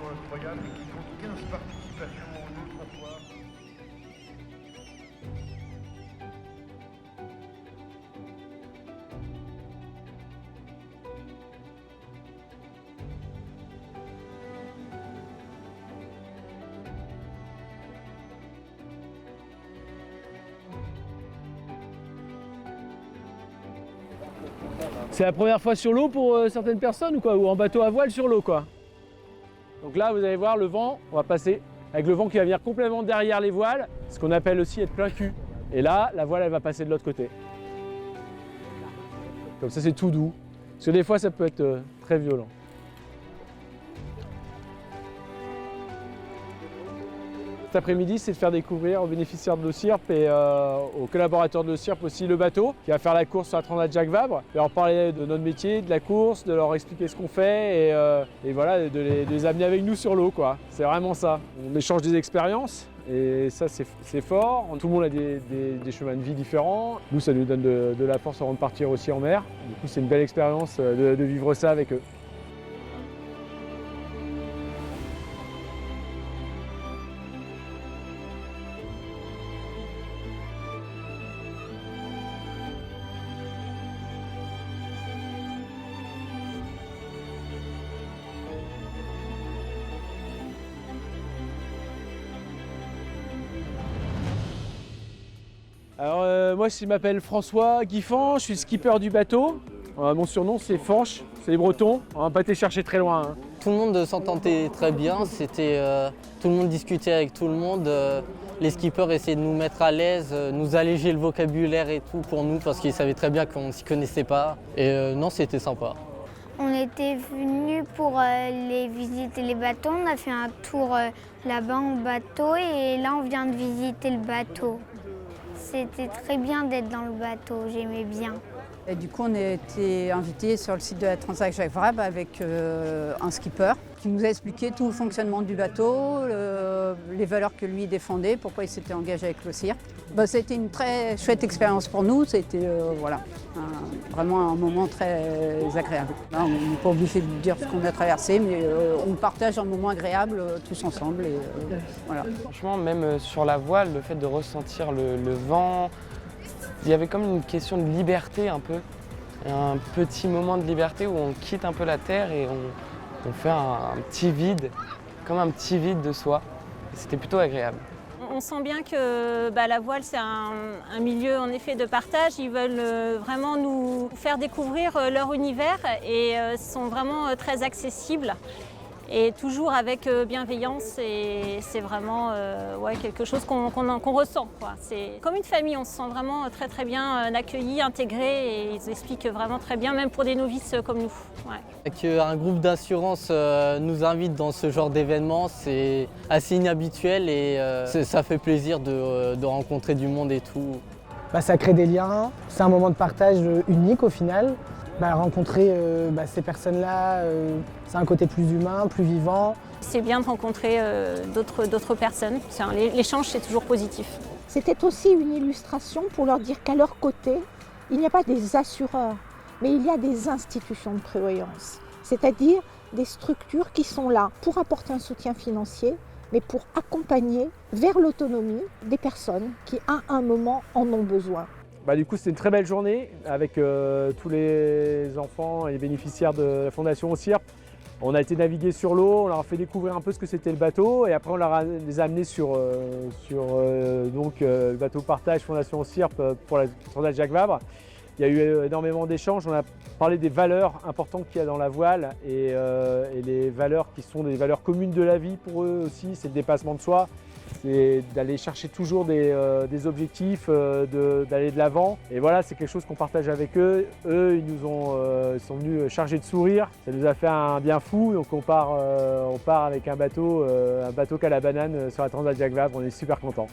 incroyables et qui comptent 15 participations en eau de trottoir. C'est la première fois sur l'eau pour certaines personnes ou quoi? Ou en bateau à voile sur l'eau quoi. Donc là vous allez voir le vent, on va passer avec le vent qui va venir complètement derrière les voiles, ce qu'on appelle aussi être plein cul. Et là, la voile elle va passer de l'autre côté. Comme ça c'est tout doux. Parce que des fois ça peut être très violent. Cet après-midi, c'est de faire découvrir aux bénéficiaires de l'OSIRP et aux collaborateurs de l'OSIRP aussi le bateau qui va faire la course sur la Transat Jacques Vabre, de leur parler de notre métier, de la course, de leur expliquer ce qu'on fait et voilà, de les amener avec nous sur l'eau quoi. C'est vraiment ça. On échange des expériences et ça c'est fort. Tout le monde a des chemins de vie différents. Nous, ça nous donne de la force avant de partir aussi en mer. Du coup, c'est une belle expérience de vivre ça avec eux. Alors moi je m'appelle François Guiffan, je suis le skipper du bateau. Mon surnom c'est Fanche, c'est les Bretons, on n'a pas été chercher très loin. Hein. Tout le monde s'entendait très bien, tout le monde discutait avec tout le monde. Les skippers essayaient de nous mettre à l'aise, nous alléger le vocabulaire et tout pour nous parce qu'ils savaient très bien qu'on ne s'y connaissait pas. Et non, c'était sympa. On était venus pour les visiter les bateaux, on a fait un tour là-bas en bateau et là on vient de visiter le bateau. C'était très bien d'être dans le bateau, j'aimais bien. Et du coup, on a été invités sur le site de la Transat Jacques Vabre avec un skipper qui nous a expliqué tout le fonctionnement du bateau, les valeurs que lui défendait, pourquoi il s'était engagé avec l'OSIRP. Ça a été une très chouette expérience pour nous, c'était vraiment un moment très agréable. Là, on n'est pas obligé de dire ce qu'on a traversé, mais on partage un moment agréable tous ensemble. Et, voilà. Franchement, même sur la voile, le fait de ressentir le vent, il y avait comme une question de liberté un peu, un petit moment de liberté où on quitte un peu la terre et on fait un petit vide, comme un petit vide de soi. C'était plutôt agréable. On sent bien que la voile, c'est un milieu en effet de partage. Ils veulent vraiment nous faire découvrir leur univers et sont vraiment très accessibles. Et toujours avec bienveillance, et c'est vraiment quelque chose qu'on ressent, quoi. C'est comme une famille, on se sent vraiment très très bien accueillis, intégrés, et ils expliquent vraiment très bien, même pour des novices comme nous. Ouais. Qu'un groupe d'assurance nous invite dans ce genre d'événement, c'est assez inhabituel et ça fait plaisir de rencontrer du monde et tout. Ça crée des liens, c'est un moment de partage unique au final. Rencontrer ces personnes-là, c'est un côté plus humain, plus vivant. C'est bien de rencontrer d'autres personnes. L'échange, c'est toujours positif. C'était aussi une illustration pour leur dire qu'à leur côté, il n'y a pas des assureurs, mais il y a des institutions de prévoyance. C'est-à-dire des structures qui sont là pour apporter un soutien financier, mais pour accompagner vers l'autonomie des personnes qui, à un moment, en ont besoin. Du coup, c'était une très belle journée avec tous les enfants et les bénéficiaires de la Fondation OSIRP. On a été naviguer sur l'eau, on leur a fait découvrir un peu ce que c'était le bateau et après on les a amenés sur le bateau partage Fondation OSIRP pour la Transat Jacques Vabre. Il y a eu énormément d'échanges, on a parlé des valeurs importantes qu'il y a dans la voile et les valeurs qui sont des valeurs communes de la vie pour eux aussi, c'est le dépassement de soi. C'est d'aller chercher toujours des objectifs, d'aller de l'avant. Et voilà, c'est quelque chose qu'on partage avec eux. Eux, ils sont venus chargés de sourire. Ça nous a fait un bien fou. Donc on part avec un bateau qu'à la banane sur la Transat Jacques Vabre. On est super contents.